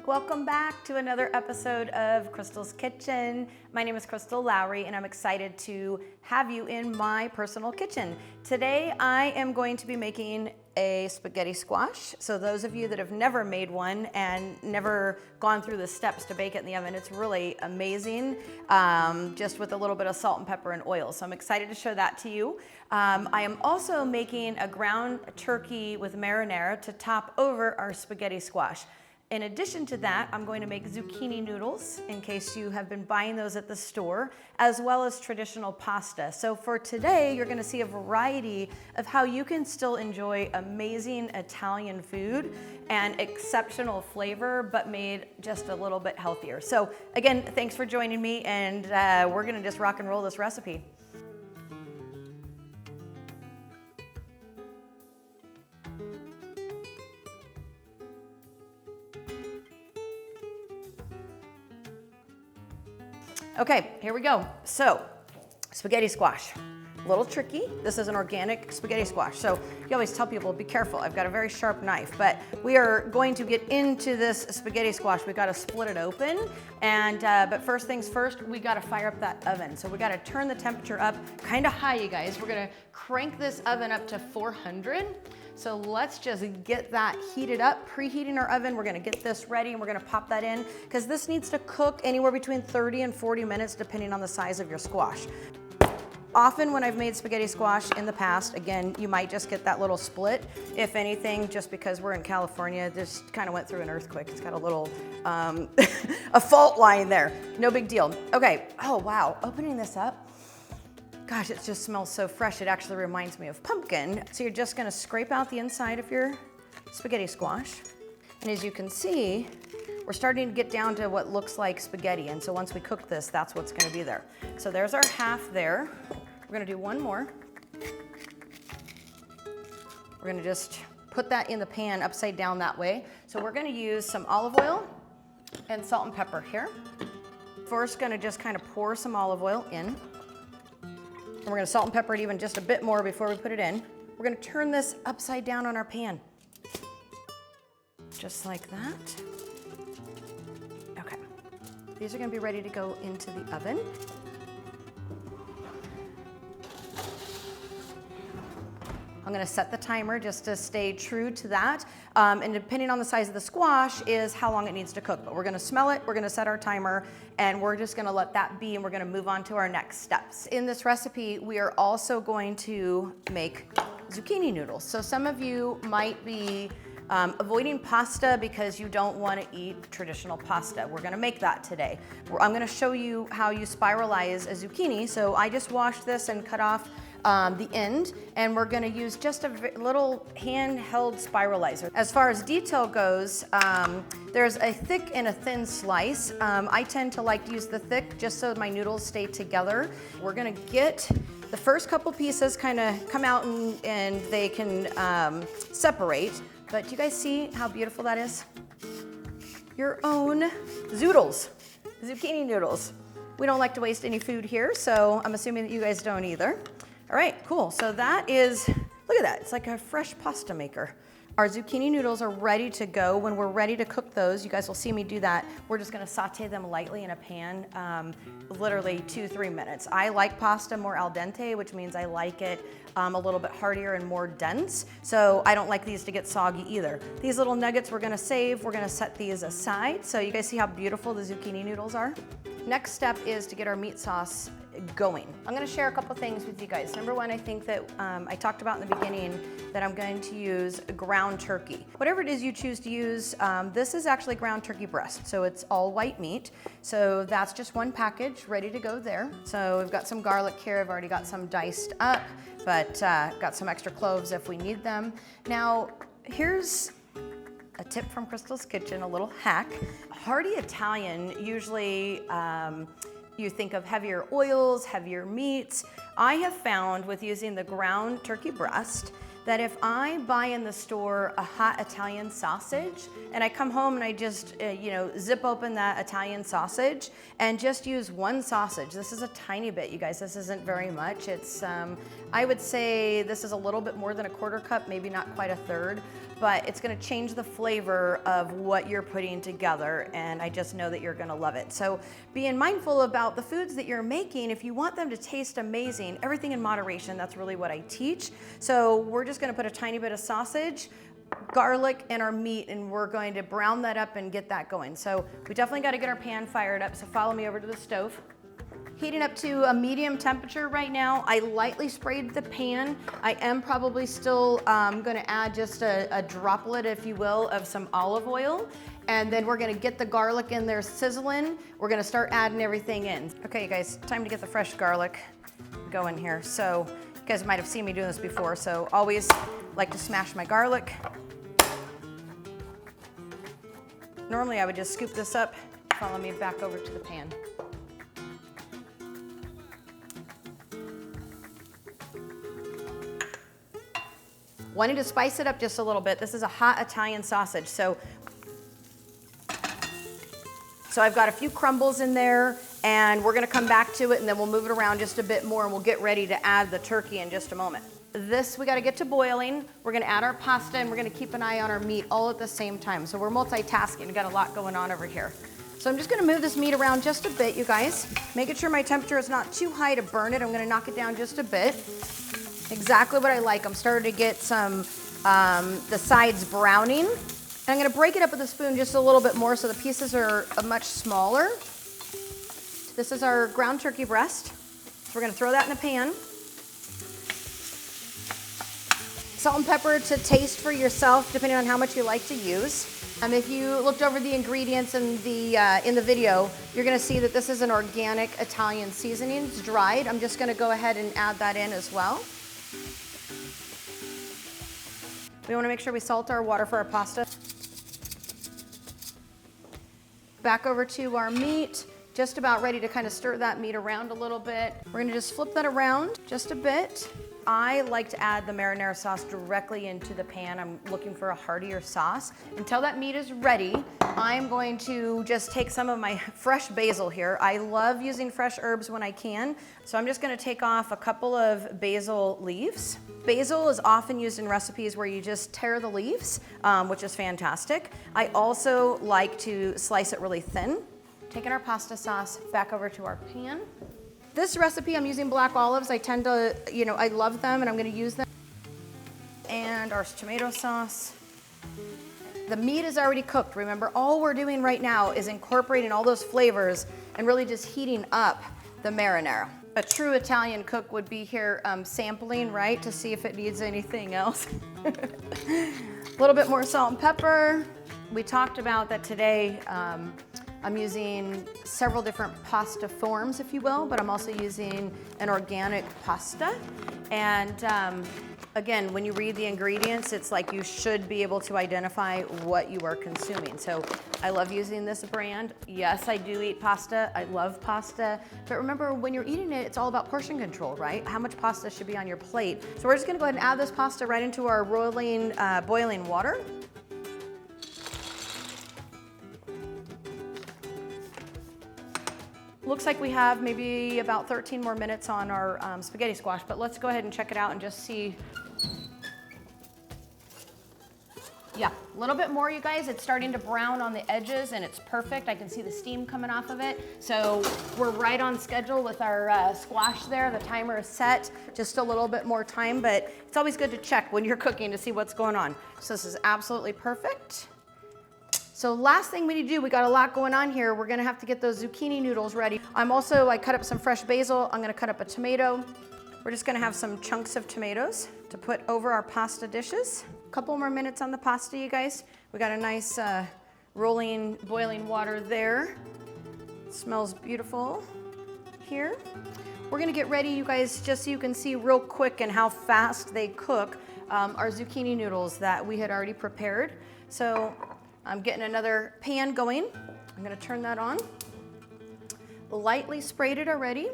Welcome back to another episode of Crystal's Kitchen. My name is Crystal Lowery and I'm excited to have you in my personal kitchen. Today I am going to be making a spaghetti squash. So those of you that have never made one and never gone through the steps to bake it in the oven, it's really amazing, just with a little bit of salt and pepper and oil. So I'm excited to show that to you. I am also making a ground turkey with marinara to top over our spaghetti squash. In addition to that, I'm going to make zucchini noodles in case you have been buying those at the store, as well as traditional pasta. So for today, you're going to see a variety of how you can still enjoy amazing Italian food and exceptional flavor, but made just a little bit healthier. So again, thanks for joining me, and we're going to just rock and roll this recipe. Okay, here we go. So, spaghetti squash. A little tricky. This is an organic spaghetti squash. So you always tell people, be careful. I've got a very sharp knife, but we are going to get into this spaghetti squash. We got to split it open. And, but first things first, we got to fire up that oven. So we got to turn the temperature up kind of high, you guys. We're going to crank this oven up to 400. So let's just get that heated up, preheating our oven. We're gonna get this ready and we're gonna pop that in because this needs to cook anywhere between 30 and 40 minutes depending on the size of your squash. Often when I've made spaghetti squash in the past, again, you might just get that little split. If anything, just because we're in California, this kind of went through an earthquake. It's got a little, a fault line there. No big deal. Okay, oh wow, opening this up. Gosh, it just smells so fresh. It actually reminds me of pumpkin. So you're just gonna scrape out the inside of your spaghetti squash. And as you can see, we're starting to get down to what looks like spaghetti. And so once we cook this, that's what's gonna be there. So there's our half there. We're gonna do one more. We're gonna just put that in the pan upside down that way. So we're gonna use some olive oil and salt and pepper here. First, gonna just kind of pour some olive oil in. And we're gonna salt and pepper it even just a bit more before we put it in. We're gonna turn this upside down on our pan. Just like that. Okay. These are gonna be ready to go into the oven. I'm gonna set the timer just to stay true to that. And depending on the size of the squash is how long it needs to cook. But we're gonna smell it, we're gonna set our timer, and we're just gonna let that be, and we're gonna move on to our next steps. In this recipe, we are also going to make zucchini noodles. So some of you might be avoiding pasta because you don't want to eat traditional pasta. We're gonna make that today. I'm gonna show you how you spiralize a zucchini. So I just washed this and cut off the end, and we're gonna use just a little handheld spiralizer. As far as detail goes, there's a thick and a thin slice. I tend to like to use the thick just so my noodles stay together. We're gonna get the first couple pieces kind of come out and they can separate. But do you guys see how beautiful that is? Your own zoodles, zucchini noodles. We don't like to waste any food here, so I'm assuming that you guys don't either. All right, cool. So that is, look at that. It's like a fresh pasta maker. Our zucchini noodles are ready to go. When we're ready to cook those, you guys will see me do that. We're just gonna saute them lightly in a pan, literally 2-3 minutes. I like pasta more al dente, which means I like it a little bit heartier and more dense. So I don't like these to get soggy either. These little nuggets we're gonna save. We're gonna set these aside. So you guys see how beautiful the zucchini noodles are? Next step is to get our meat sauce going. I'm gonna share a couple things with you guys. Number one, I think that I talked about in the beginning that I'm going to use ground turkey. Whatever it is you choose to use, this is actually ground turkey breast, so it's all white meat. So that's just one package ready to go there. So we've got some garlic here. I've already got some diced up, but got some extra cloves if we need them. Now, here's a tip from Crystal's Kitchen, a little hack. Hearty Italian usually you think of heavier oils, heavier meats. I have found with using the ground turkey breast that if I buy in the store a hot Italian sausage and I come home and I just, zip open that Italian sausage and just use one sausage. This is a tiny bit, you guys. This isn't very much. It's, I would say this is a little bit more than a quarter cup, maybe not quite a third. but it's gonna change the flavor of what you're putting together, and I just know that you're gonna love it. So being mindful about the foods that you're making, if you want them to taste amazing, everything in moderation, that's really what I teach. So we're just gonna put a tiny bit of sausage, garlic, and our meat, and we're going to brown that up and get that going. So we definitely gotta get our pan fired up, so follow me over to the stove. Heating up to a medium temperature right now. I lightly sprayed the pan. I am probably still gonna add just a droplet, if you will, of some olive oil. And then we're gonna get the garlic in there sizzling. We're gonna start adding everything in. Okay, you guys, time to get the fresh garlic going here. So you guys might have seen me doing this before, so always like to smash my garlic. Normally I would just scoop this up, follow me back over to the pan. Wanting to spice it up just a little bit. This is a hot Italian sausage. So I've got a few crumbles in there, and we're gonna come back to it, and then we'll move it around just a bit more, and we'll get ready to add the turkey in just a moment. This, we gotta get to boiling. We're gonna add our pasta, and we're gonna keep an eye on our meat all at the same time. So we're multitasking, we've got a lot going on over here. So I'm just gonna move this meat around just a bit, you guys. Making sure my temperature is not too high to burn it. I'm gonna knock it down just a bit. Exactly what I like. I'm starting to get some, the sides browning. And I'm gonna break it up with a spoon just a little bit more so the pieces are much smaller. This is our ground turkey breast. So we're gonna throw that in the pan. Salt and pepper to taste for yourself, depending on how much you like to use. If you looked over the ingredients in the video, you're gonna see that this is an organic Italian seasoning. It's dried. I'm just gonna go ahead and add that in as well. We wanna make sure we salt our water for our pasta. Back over to our meat, just about ready to kind of stir that meat around a little bit. We're gonna just flip that around just a bit. I like to add the marinara sauce directly into the pan. I'm looking for a heartier sauce. Until that meat is ready, I'm going to just take some of my fresh basil here. I love using fresh herbs when I can, so I'm just gonna take off a couple of basil leaves. Basil is often used in recipes where you just tear the leaves, which is fantastic. I also like to slice it really thin. Taking our pasta sauce back over to our pan. This recipe, I'm using black olives. I tend to, I love them, and I'm gonna use them. And our tomato sauce. The meat is already cooked. Remember, all we're doing right now is incorporating all those flavors and really just heating up the marinara. A true Italian cook would be here sampling, right, to see if it needs anything else. A little bit more salt and pepper. We talked about that today. I'm using several different pasta forms, if you will, but I'm also using an organic pasta. And again, when you read the ingredients, it's like you should be able to identify what you are consuming. So I love using this brand. Yes, I do eat pasta. I love pasta. But remember, when you're eating it, it's all about portion control, right? How much pasta should be on your plate. So we're just gonna go ahead and add this pasta right into our boiling water. Looks like we have maybe about 13 more minutes on our spaghetti squash, but let's go ahead and check it out and just see. Yeah, a little bit more, you guys. It's starting to brown on the edges, and it's perfect. I can see the steam coming off of it. So we're right on schedule with our squash there. The timer is set, just a little bit more time, but it's always good to check when you're cooking to see what's going on. So this is absolutely perfect. So last thing we need to do, we got a lot going on here. We're gonna have to get those zucchini noodles ready. I cut up some fresh basil. I'm gonna cut up a tomato. We're just gonna have some chunks of tomatoes to put over our pasta dishes. A couple more minutes on the pasta, you guys. We got a nice rolling, boiling water there. It smells beautiful here. We're gonna get ready, you guys, just so you can see real quick and how fast they cook, our zucchini noodles that we had already prepared. So I'm getting another pan going. I'm gonna turn that on. Lightly sprayed it already,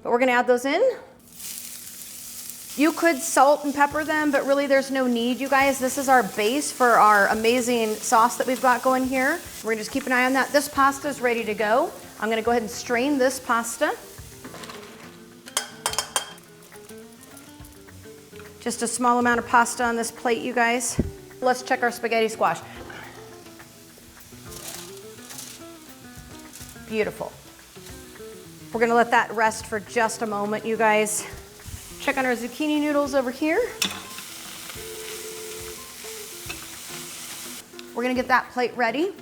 but we're gonna add those in. You could salt and pepper them, but really there's no need, you guys. This is our base for our amazing sauce that we've got going here. We're gonna just keep an eye on that. This pasta is ready to go. I'm gonna go ahead and strain this pasta. Just a small amount of pasta on this plate, you guys. Let's check our spaghetti squash. Beautiful. We're gonna let that rest for just a moment, you guys. Check on our zucchini noodles over here. We're gonna get that plate ready.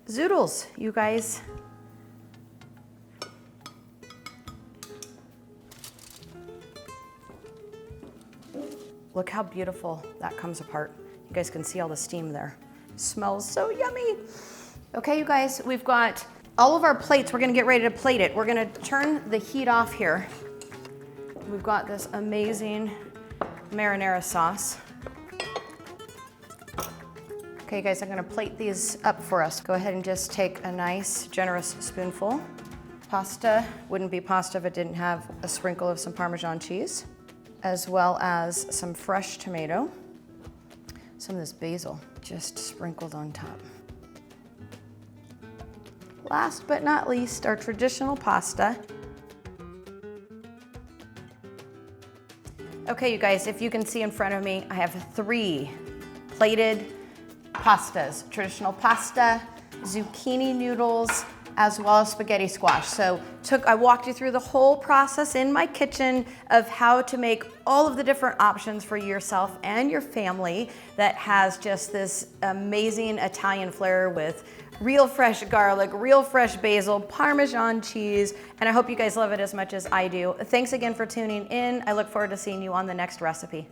Zoodles, you guys. Look how beautiful that comes apart. You guys can see all the steam there. Smells so yummy. Okay, you guys, we've got all of our plates. We're gonna get ready to plate it. We're gonna turn the heat off here. We've got this amazing marinara sauce. Okay, guys, I'm gonna plate these up for us. Go ahead and just take a nice, generous spoonful. Pasta wouldn't be pasta if it didn't have a sprinkle of some Parmesan cheese, as well as some fresh tomato. Some of this basil just sprinkled on top. Last but not least, our traditional pasta. Okay, you guys, if you can see in front of me, I have 3 plated pastas. Traditional pasta, zucchini noodles, as well as spaghetti squash. So I walked you through the whole process in my kitchen of how to make all of the different options for yourself and your family that has just this amazing Italian flair with real fresh garlic, real fresh basil, Parmesan cheese, and I hope you guys love it as much as I do. Thanks again for tuning in. I look forward to seeing you on the next recipe.